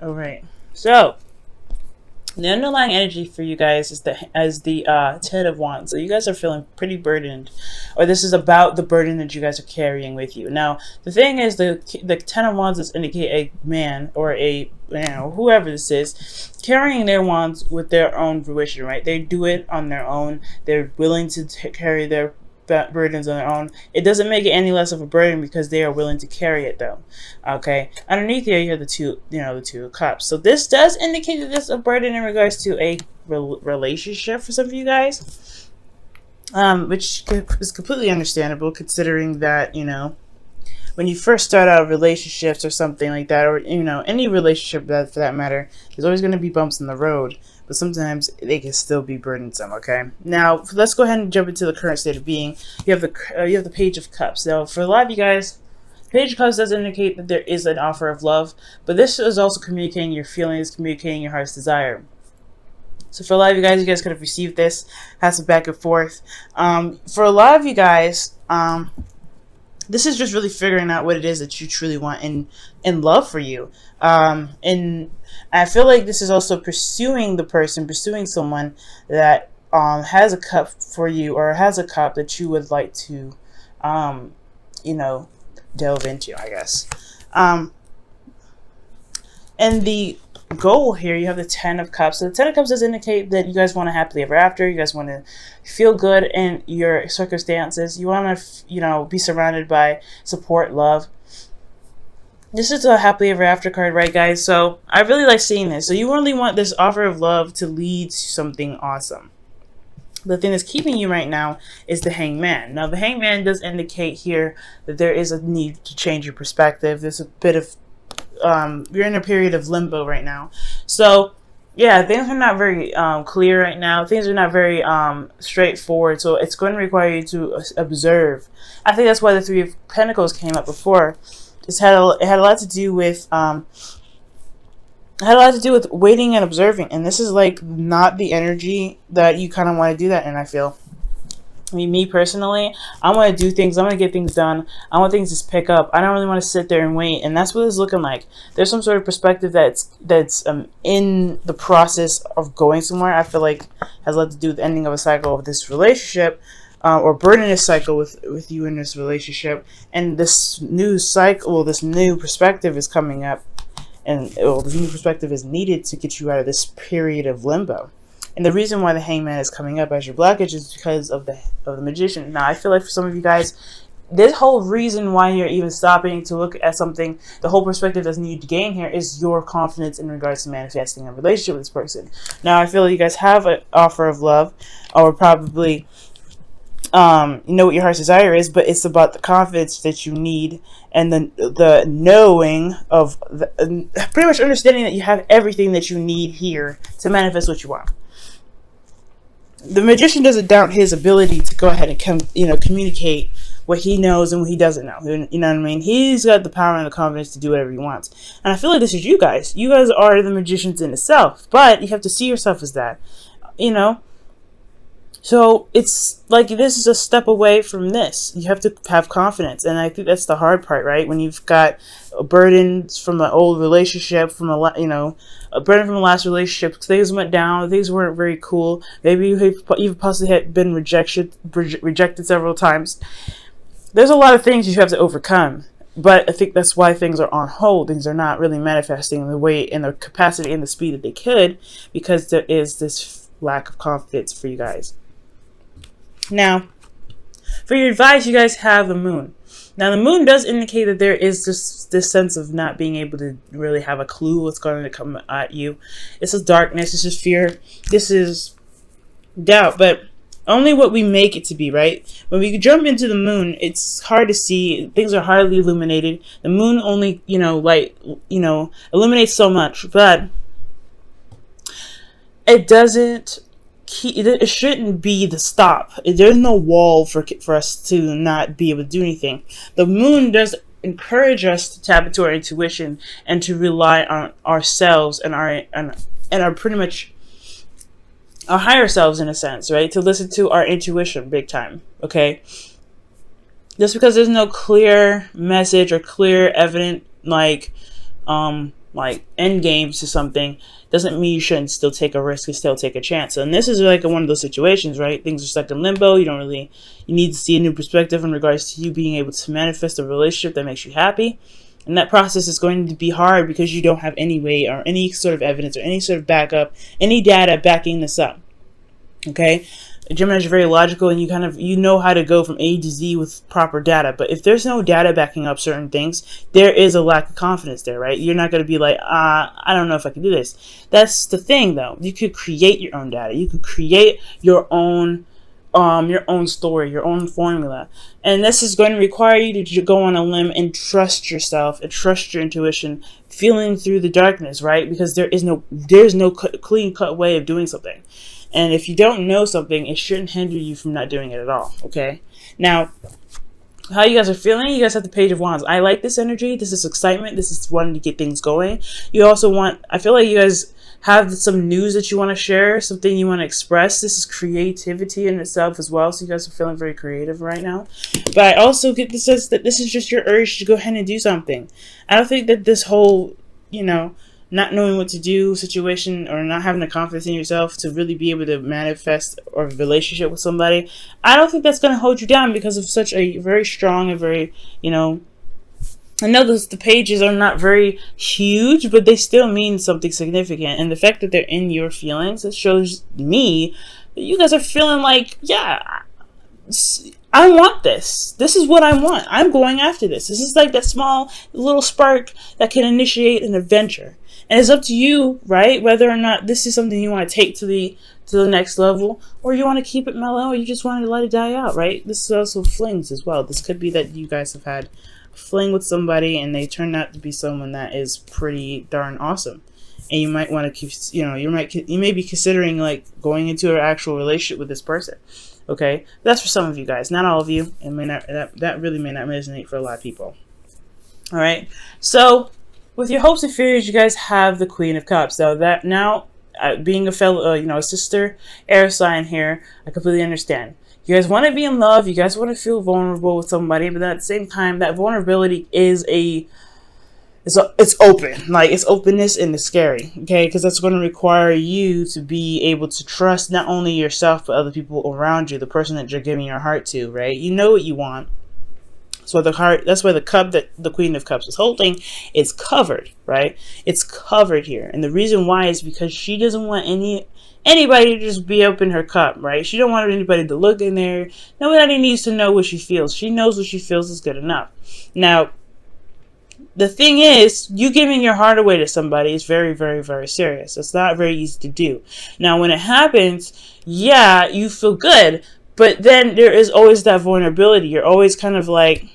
All right. So the underlying energy for you guys is the Ten of Wands. So you guys are feeling pretty burdened, or this is about the burden that you guys are carrying with you. Now, the thing is, the Ten of Wands does indicate a man or a whoever this is carrying their wands with their own fruition, right? They do it on their own. They're willing to carry their burdens on their own. It doesn't make it any less of a burden because they are willing to carry it, though. Okay, underneath here you have the two cups. So this does indicate that there's a burden in regards to a relationship for some of you guys, which is completely understandable considering that when you first start out relationships or something like that, or any relationship that for that matter, there's always going to be bumps in the road, but sometimes they can still be burdensome. Okay, now let's go ahead and jump into the current state of being. You have the Page of Cups. Now, for a lot of you guys, Page of Cups does indicate that there is an offer of love, but this is also communicating your feelings, communicating your heart's desire. So for a lot of you guys could have received this, had some back and forth. For a lot of you guys, this is just really figuring out what it is that you truly want in love for you. And I feel like this is also pursuing someone that has a cup for you, or has a cup that you would like to, delve into, I guess. And the goal here, you have the Ten of Cups. So the Ten of Cups does indicate that you guys want to happily ever after. You guys want to feel good in your circumstances. You want to, be surrounded by support, love. This is a happily ever after card, right, guys? So I really like seeing this. So you really want this offer of love to lead to something awesome. The thing that's keeping you right now is the Hangman. Now, the Hangman does indicate here that there is a need to change your perspective. There's a bit of you're in a period of limbo right now. So yeah, things are not very clear right now. Things are not very straightforward. So it's going to require you to observe. I think that's why the Three of Pentacles came up before. It had a lot to do with waiting and observing. And this is like not the energy that you kind of want to do that in, I feel. I mean, me personally, I want to do things. I want to get things done. I want things to pick up. I don't really want to sit there and wait. And that's what it's looking like. There's some sort of perspective that's in the process of going somewhere. I feel like has a lot to do with the ending of a cycle of this relationship, or burning this cycle with you in this relationship. And this new cycle, this new perspective is coming up, and this new perspective is needed to get you out of this period of limbo. And the reason why the Hangman is coming up as your blockage is because of the Magician. Now, I feel like for some of you guys, this whole reason why you're even stopping to look at something, the whole perspective that's needed to gain here is your confidence in regards to manifesting a relationship with this person. Now, I feel like you guys have an offer of love, or probably you know what your heart's desire is, but it's about the confidence that you need, and the knowing of pretty much understanding that you have everything that you need here to manifest what you want. The Magician doesn't doubt his ability to go ahead and communicate what he knows and what he doesn't know. You know what I mean? He's got the power and the confidence to do whatever he wants. And I feel like this is you guys. You guys are the magicians in itself, but you have to see yourself as that. So it's like this is a step away from this. You have to have confidence, and I think that's the hard part, right? When you've got burdens from an old relationship, from a burden from a last relationship, things went down, things weren't very cool. Maybe you've possibly had been rejected several times. There's a lot of things you have to overcome, but I think that's why things are on hold. Things are not really manifesting in the way, in the capacity, and the speed that they could, because there is this lack of confidence for you guys. Now, for your advice, you guys have the Moon. Now, the Moon does indicate that there is this sense of not being able to really have a clue what's going to come at you. This is darkness. This is fear. This is doubt. But only what we make it to be, right? When we jump into the Moon, it's hard to see. Things are hardly illuminated. The Moon only, illuminates so much. But it doesn't... It shouldn't be the stop. There's no wall for us to not be able to do anything. The Moon does encourage us to tap into our intuition and to rely on ourselves and our pretty much our higher selves, in a sense, right? To listen to our intuition big time, okay? Just because there's no clear message or clear evident like end games to something, doesn't mean you shouldn't still take a risk and still take a chance. And this is like one of those situations, right? Things are stuck in limbo. You need to see a new perspective in regards to you being able to manifest a relationship that makes you happy. And that process is going to be hard because you don't have any way or any sort of evidence or any sort of backup, any data backing this up. Okay? Gemini is very logical, and you know how to go from A to Z with proper data. But if there's no data backing up certain things, there is a lack of confidence there, right? You're not going to be like, I don't know if I can do this. That's the thing, though. You could create your own data. You could create your own story, your own formula. And this is going to require you to go on a limb and trust yourself and trust your intuition, feeling through the darkness, right? Because there's no clean cut way of doing something. And if you don't know something, it shouldn't hinder you from not doing it at all, okay? Now, how you guys are feeling, you guys have the Page of Wands. I like this energy. This is excitement. This is wanting to get things going. You also I feel like you guys have some news that you want to share, something you want to express. This is creativity in itself as well. So you guys are feeling very creative right now. But I also get the sense that this is just your urge to go ahead and do something. I don't think that this whole, not knowing what to do situation, or not having the confidence in yourself to really be able to manifest a relationship with somebody, I don't think that's going to hold you down because of such a very strong and very, I know the pages are not very huge, but they still mean something significant. And the fact that they're in your feelings, it shows me that you guys are feeling like, yeah, I want this. This is what I want. I'm going after this. This is like that small little spark that can initiate an adventure. And it's up to you, right? Whether or not this is something you want to take to the next level, or you want to keep it mellow, or you just want to let it die out, right? This is also flings as well. This could be that you guys have had a fling with somebody and they turned out to be someone that is pretty darn awesome. And you might want to keep, you may be considering like going into an actual relationship with this person. Okay, that's for some of you guys, not all of you. It may not, that really may not resonate for a lot of people. All right, so with your hopes and fears, you guys have the Queen of Cups. So that now, being a fellow, a sister air sign here, I completely understand. You guys want to be in love. You guys want to feel vulnerable with somebody, but at the same time, that vulnerability is it's open, like it's openness, and it's scary, okay? Because that's going to require you to be able to trust not only yourself but other people around you, the person that you're giving your heart to, right? You know what you want. So the heart, that's why the cup that the Queen of Cups is holding is covered, right? It's covered here, and the reason why is because she doesn't want anybody to just be open her cup, right? She don't want anybody to look in there. Nobody needs to know what she feels. She knows what she feels is good enough. Now, the thing is, you giving your heart away to somebody is very, very, very serious. It's not very easy to do. Now, when it happens, yeah, you feel good, but then there is always that vulnerability. You're always kind of like,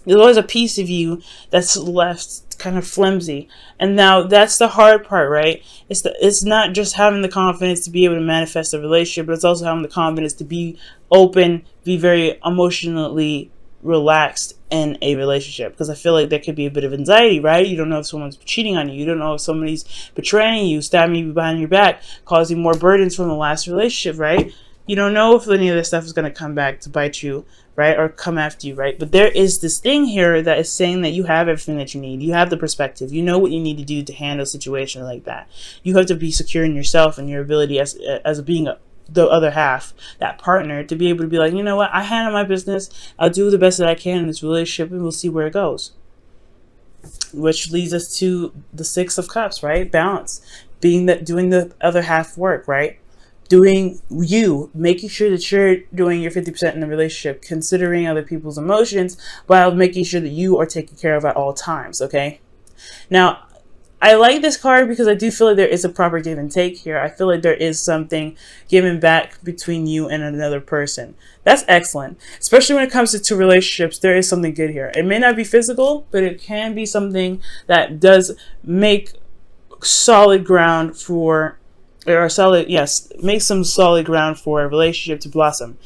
there's always a piece of you that's left kind of flimsy. And now that's the hard part, right? It's not just having the confidence to be able to manifest a relationship, but it's also having the confidence to be open, be very emotionally relaxed in a relationship. Because I feel like there could be a bit of anxiety, right? You don't know if someone's cheating on you. You don't know if somebody's betraying you, stabbing you behind your back, causing more burdens from the last relationship, right? You don't know if any of this stuff is going to come back to bite you, right? Or come after you, right? But there is this thing here that is saying that you have everything that you need. You have the perspective. You know what you need to do to handle a situation like that. You have to be secure in yourself and your ability as being the other half, that partner, to be able to be like, you know what? I handle my business. I'll do the best that I can in this relationship, and we'll see where it goes. Which leads us to the Six of Cups, right? Balance. Doing the other half work, right? Doing you, making sure that you're doing your 50% in the relationship, considering other people's emotions while making sure that you are taken care of at all times, okay? Now, I like this card because I do feel like there is a proper give and take here. I feel like there is something given back between you and another person. That's excellent. Especially when it comes to relationships, there is something good here. It may not be physical, but it can be something that does make solid ground for, make some solid ground for a relationship to blossom.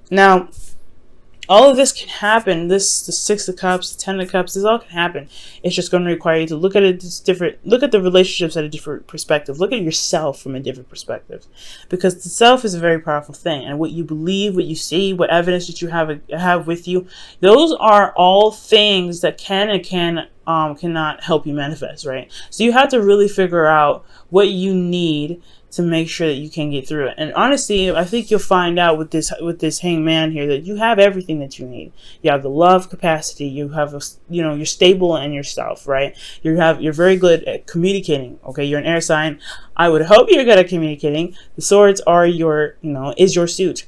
Now, all of this can happen. The Six of Cups, the Ten of Cups, this all can happen. It's just going to require you to look at it look at the relationships at a different perspective. Look at yourself from a different perspective. Because the self is a very powerful thing. And what you believe, what you see, what evidence that you have with you, those are all things that can cannot help you manifest, right? So you have to really figure out what you need to make sure that you can get through it. And honestly, I think you'll find out with this hangman here that you have everything that you need. You have the love capacity. You have you're stable in yourself, right? You're very good at communicating. Okay, you're an air sign. I would hope you're good at communicating. The swords are is your suit.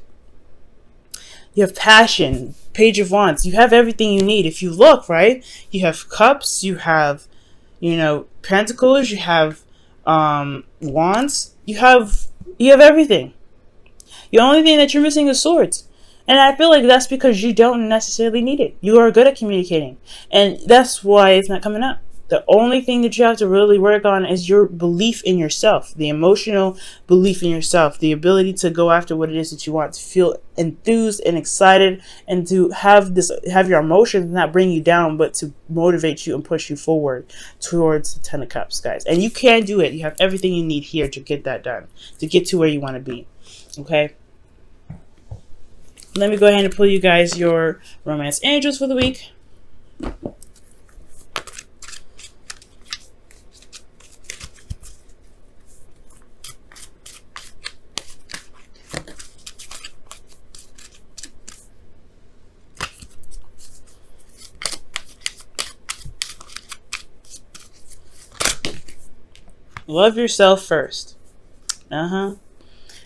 You have passion. Page of Wands. You have everything you need. If you look, right, you have cups. You have, pentacles. You have wands. You have everything. The only thing that you're missing is swords. And I feel like that's because you don't necessarily need it. You are good at communicating. And that's why it's not coming up. The only thing that you have to really work on is your belief in yourself, the emotional belief in yourself, the ability to go after what it is that you want, to feel enthused and excited, and to have your emotions not bring you down, but to motivate you and push you forward towards the Ten of Cups, guys. And you can do it. You have everything you need here to get that done, to get to where you want to be. Okay. Let me go ahead and pull you guys your romance angels for the week. Love yourself first. And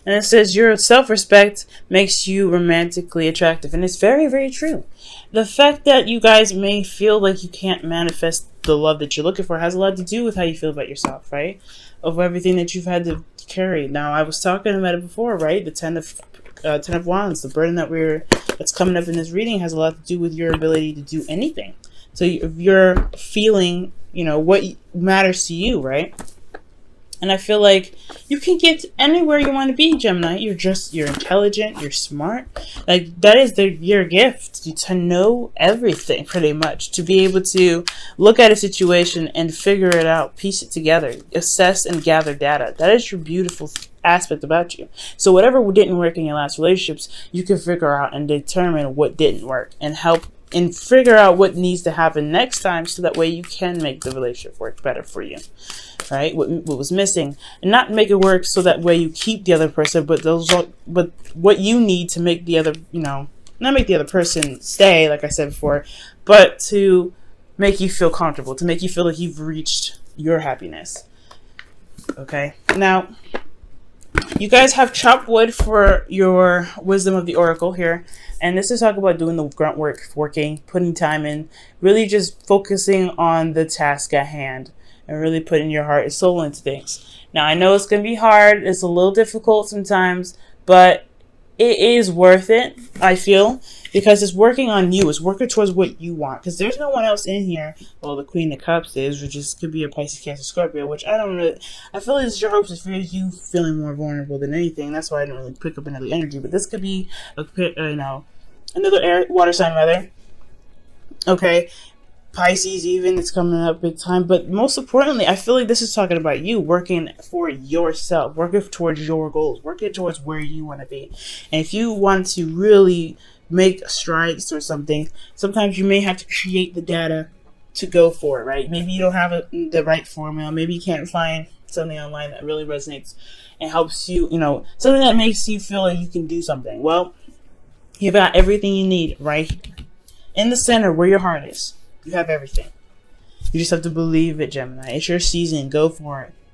it says your self-respect makes you romantically attractive. And it's very, very true. The fact that you guys may feel like you can't manifest the love that you're looking for has a lot to do with how you feel about yourself, right? Of everything that you've had to carry. Now, I was talking about it before, right? The Ten of Wands, the burden that's coming up in this reading has a lot to do with your ability to do anything. So if you're feeling, what matters to you, right? And I feel like you can get anywhere you want to be, Gemini. You're intelligent, you're smart. Like, that is your gift, to know everything, pretty much. To be able to look at a situation and figure it out, piece it together, assess and gather data. That is your beautiful aspect about you. So whatever didn't work in your last relationships, you can figure out and determine what didn't work and help and figure out what needs to happen next time, so that way you can make the relationship work better for you, right? What was missing, and not make it work so that way you keep the other person, but what you need to make the other, not make the other person stay, like I said before, but to make you feel comfortable, to make you feel like you've reached your happiness. Okay, now you guys have chopped wood for your wisdom of the oracle here. And this is talking about doing the grunt work, working, putting time in, really just focusing on the task at hand and really putting your heart and soul into things. Now, I know it's going to be hard. It's a little difficult sometimes, but it is worth it, I feel, because it's working on you. It's working towards what you want, because there's no one else in here. Well, the Queen of Cups is, which could be a Pisces, Cancer, Scorpio, which I feel like it's your hopes and fears, you feeling more vulnerable than anything. That's why I didn't really pick up another energy, but this could be another water sign, rather. Okay, Pisces even, it's coming up big time. But most importantly, I feel like this is talking about you working for yourself, working towards your goals, working towards where you want to be. And if you want to really make strides or something, sometimes you may have to create the data to go for it, right? Maybe you don't have the right formula. Maybe you can't find something online that really resonates and helps you, something that makes you feel like you can do something. Well, you've got everything you need right here. In the center where your heart is. You have everything. You just have to believe it, Gemini. It's your season. Go for it.